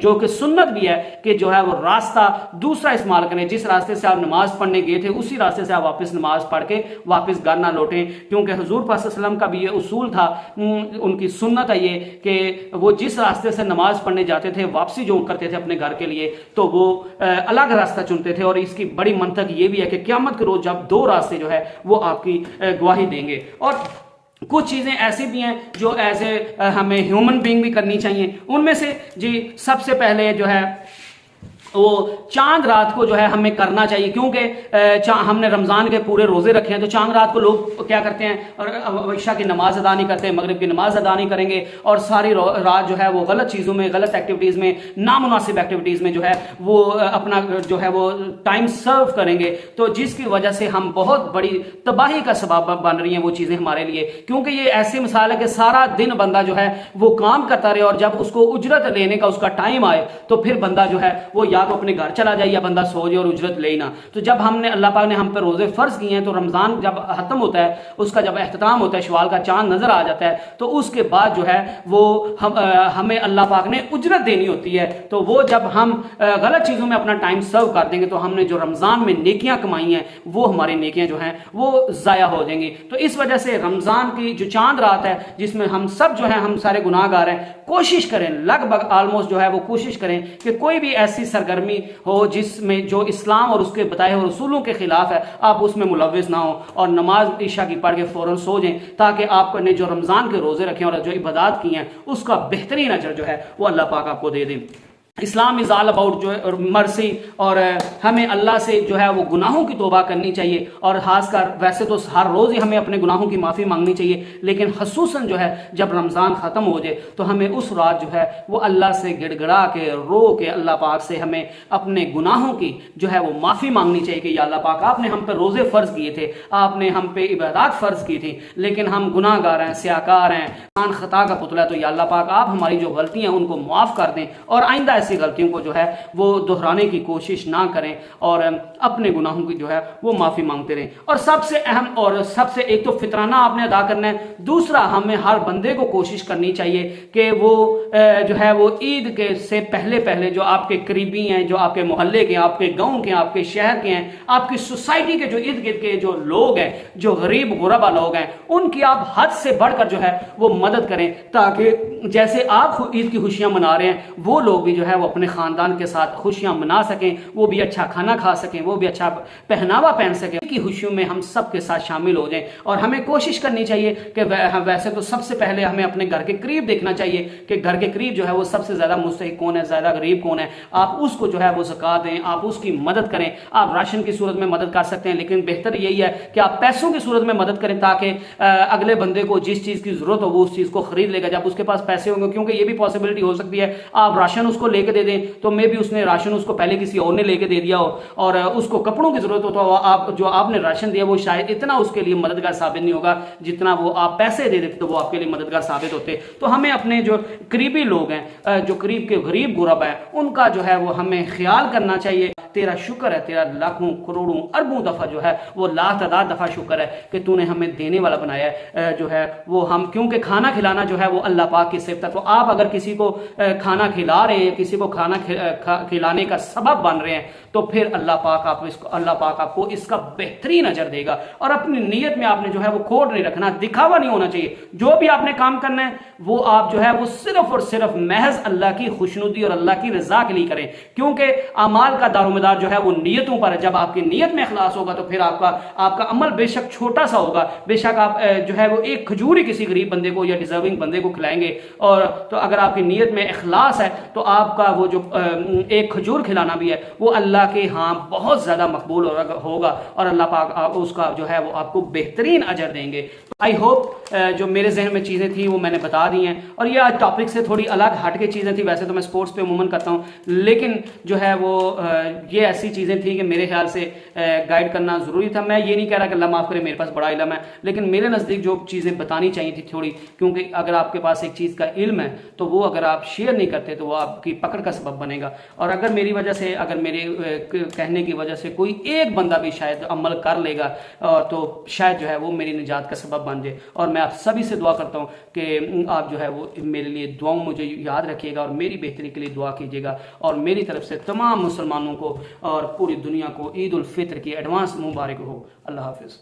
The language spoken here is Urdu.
جو کہ سنت بھی ہے کہ جو ہے وہ راستہ دوسرا استعمال کریں. جس راستے سے آپ نماز پڑھنے گئے تھے اسی راستے سے آپ واپس نماز پڑھ کے واپس گھر نہ لوٹیں, کیونکہ حضور پاک صلی اللہ علیہ وسلم کا بھی یہ اصول تھا, ان کی سنت ہے یہ کہ وہ جس راستے سے نماز پڑھنے جاتے تھے واپسی جو کرتے تھے اپنے گھر کے لیے تو وہ الگ راستہ چنتے تھے. اور اس کی بڑی منطق یہ بھی ہے کہ قیامت کے روز جب دو راستے جو ہے وہ آپ کی گواہی دیں گے. اور کچھ چیزیں ایسی بھی ہیں جو ایز اے ہمیں ہیومن بینگ بھی کرنی چاہیے. ان میں سے جی سب سے پہلے جو ہے وہ چاند رات کو جو ہے ہمیں کرنا چاہیے, کیونکہ ہم نے رمضان کے پورے روزے رکھے ہیں تو چاند رات کو لوگ کیا کرتے ہیں اور عشاء کی نماز ادا نہیں کرتے, مغرب کی نماز ادا نہیں کریں گے اور ساری رات جو ہے وہ غلط چیزوں میں, غلط ایکٹیویٹیز میں, نامناسب ایکٹیویٹیز میں جو ہے وہ اپنا جو ہے وہ ٹائم سرو کریں گے, تو جس کی وجہ سے ہم بہت بڑی تباہی کا سبب بن رہی ہیں وہ چیزیں ہمارے لیے. کیونکہ یہ ایسی مثال ہے کہ سارا دن بندہ جو ہے وہ کام کرتا رہے اور جب اس کو اجرت لینے کا اس کا ٹائم آئے تو پھر بندہ جو ہے وہ یا تو اپنے گھر چلا جائے یا بندہ سو جائے اور اجرت لے ہی نہ. تو جب ہم نے اللہ پاک نے ہم پہ روزے فرض کیے ہیں تو رمضان جب ختم ہوتا ہے, اس کا جب اختتام ہوتا ہے, شوال کا چاند نظر آ جاتا ہے, تو اس کے بعد جو ہے وہ ہمیں اللہ پاک نے اجرت دینی ہوتی ہے. تو وہ جب ہم غلط چیزوں میں اپنا ٹائم سرو کر دیں گے تو ہم نے جو رمضان میں نیکیاں کمائی ہیں وہ ہماری نیکیاں جو ہیں وہ ضائع ہو جائیں گی. تو اس وجہ سے رمضان کی جو چاند رات ہے جس میں ہم سب جو ہیں ہم سارے گناہ گار ہیں, کوشش کریں لگ بھگ آلموسٹ جو ہے وہ کوشش کریں کہ کوئی بھی ایسی سرگرمی ہو جس میں جو اسلام اور اس کے بتائے ہوئے رسولوں کے خلاف ہے آپ اس میں ملوث نہ ہو اور نماز عشاء کی پڑھ کے فوراً سو جائیں, تاکہ آپ نے جو رمضان کے روزے رکھے اور جو عبادات کی ہیں اس کا بہترین اجر جو ہے وہ اللہ پاک آپ کو دے دیں. اسلام از آل اباؤٹ جو ہے مرسی, اور ہمیں اللہ سے جو ہے وہ گناہوں کی توبہ کرنی چاہیے, اور خاص کر ویسے تو ہر روز ہی ہمیں اپنے گناہوں کی معافی مانگنی چاہیے, لیکن خصوصاً جو ہے جب رمضان ختم ہو جائے تو ہمیں اس رات جو ہے وہ اللہ سے گڑ گڑا کے رو کے اللہ پاک سے ہمیں اپنے گناہوں کی جو ہے وہ معافی مانگنی چاہیے کہ یا اللہ پاک آپ نے ہم پہ روزے فرض کیے تھے, آپ نے ہم پہ عبادات فرض کی تھی, لیکن ہم گناہ گار ہیں, سیاکار ہیں, خطا کا پتلا ہے, تو یا اللہ پاک آپ ہماری جو غلطیاں ہیں ان کو معاف کر دیں اور آئندہ ایسی غلطیوں کو جو ہے وہ دہرانے کی کوشش نہ کریں اور اپنے گناہوں کی جو ہے وہ معافی مانگتے رہیں. اور سب سے اہم اور سب سے ایک تو فطرانہ آپ نے ادا کرنا ہے, دوسرا ہمیں ہر بندے کو کوشش کرنی چاہیے کہ وہ جو ہے وہ عید کے سے پہلے جو آپ کے قریبی ہیں, جو آپ کے محلے کے, آپ کے گاؤں کے, آپ کے شہر کے ہیں, آپ کی سوسائٹی کے جو ارد گرد کے جو لوگ ہیں, جو غریب غربا لوگ ہیں, ان کی آپ حد سے بڑھ کر جو ہے وہ مدد کریں, تاکہ جیسے آپ عید کی خوشیاں منا رہے ہیں وہ لوگ بھی جو ہے وہ اپنے خاندان کے ساتھ خوشیاں منا سکیں, وہ بھی اچھا کھانا کھا سکیں, وہ بھی اچھا پہناوا پہن سکیں, کی خوشیوں میں ہم سب کے ساتھ شامل ہو جائیں. اور ہمیں کوشش کرنی چاہیے کہ ویسے تو سب سے پہلے ہمیں اپنے گھر کے قریب دیکھنا چاہیے کہ گھر کے قریب جو ہے وہ سب سے زیادہ مستحق کون ہے, زیادہ غریب کون ہے, آپ اس کو جو ہے وہ زکوٰۃ دیں, آپ اس کی مدد کریں. آپ راشن کی صورت میں مدد کر سکتے ہیں, لیکن بہتر یہی ہے کہ آپ پیسوں کی صورت میں مدد کریں تاکہ اگلے بندے کو جس چیز کی ضرورت ہو وہ اس چیز کو خرید لے گا جب اس کے پاس پیسے ہوں گے. کیونکہ یہ بھی پاسبلٹی ہو سکتی ہے آپ راشن اس کو لے کے دے دیں تو میں بھی اس نے راشن اس کو پہلے کسی اور نے لے کے دے دیا ہو, اور اس کو کپڑوں کی ضرورت ہو تو آپ نے راشن دیا وہ شاید اتنا اس کے لیے مددگار ثابت نہیں ہوگا جتنا وہ آپ پیسے دے دیتے تو وہ آپ کے لیے مددگار ثابت ہوتے. تو ہمیں اپنے جو قریبی لوگ ہیں, جو قریب کے غریب غربا ہیں, ان کا جو ہے وہ ہمیں خیال کرنا چاہیے. تیرا شکر ہے, تیرا لاکھوں کروڑوں اربوں دفعہ جو ہے وہ لاتعداد دفعہ شکر ہے کہ تو نے ہمیں دینے والا بنایا ہے. جو ہے وہ ہم کیونکہ کھانا کھلانا جو ہے وہ اللہ پاک کی صفت ہے, تو آپ اگر کسی کو کھانا کھلا رہے ہیں, کسی کو کھانا کھلانے کا سبب بن رہے ہیں, تو پھر اللہ پاک آپ کو اس کا بہترین اجر دے گا. اور اپنی نیت میں آپ نے جو ہے وہ کھوٹ نہیں رکھنا, دکھاوا نہیں ہونا چاہیے. جو بھی آپ نے کام کرنا ہے وہ آپ جو ہے وہ صرف اور صرف محض اللہ کی خوشنودی اور اللہ کی رضا کے لیے کریں, کیونکہ اعمال کا دار و مدار جو ہے وہ نیتوں پر ہے. جب آپ کی نیت میں اخلاص ہوگا تو پھر آپ کا عمل بے شک چھوٹا سا ہوگا, بے شک آپ جو ہے وہ ایک کھجور ہی کسی غریب بندے کو یا ڈیزرونگ بندے کو کھلائیں گے, اور تو اگر آپ کی نیت میں اخلاص ہے تو آپ کا وہ جو ایک کھجور کھلانا بھی ہے وہ اللہ کے ہاں بہت زیادہ مقبول ہوگا, اور اللہ پاک اس کا جو ہے وہ آپ کو بہترین اجر دیں گے. آئی ہوپ جو میرے ذہن میں چیزیں تھیں وہ میں نے بتا دی ہیں, اور یہ آج ٹاپک سے تھوڑی الگ ہٹ کے چیزیں تھیں. ویسے تو میں سپورٹس پہ عموماً کرتا ہوں, لیکن جو ہے وہ یہ ایسی چیزیں تھیں کہ میرے خیال سے گائیڈ کرنا ضروری تھا. میں یہ نہیں کہہ رہا کہ اللہ معاف کرے میرے پاس بڑا علم ہے، لیکن میرے نزدیک جو چیزیں بتانی چاہیے تھی تھوڑی، کیونکہ اگر آپ کے پاس ایک چیز کا علم ہے تو وہ اگر آپ شیئر نہیں کرتے تو وہ آپ کی پکڑ کا سبب بنے گا. اور اگر میری وجہ سے، اگر میرے کہنے کی وجہ سے کوئی ایک بندہ بھی شاید عمل کر لے گا تو شاید جو ہے وہ میری نجات کا سبب بن جائے. اور میں آپ سبھی سے دعا کرتا ہوں کہ آپ جو ہے وہ میرے لیے دعاؤں مجھے یاد رکھیے گا اور میری بہتری کے لیے دعا کیجیے گا. اور میری طرف سے تمام مسلمانوں کو اور پوری دنیا کو عید الفطر کی ایڈوانس مبارک ہو. اللہ حافظ.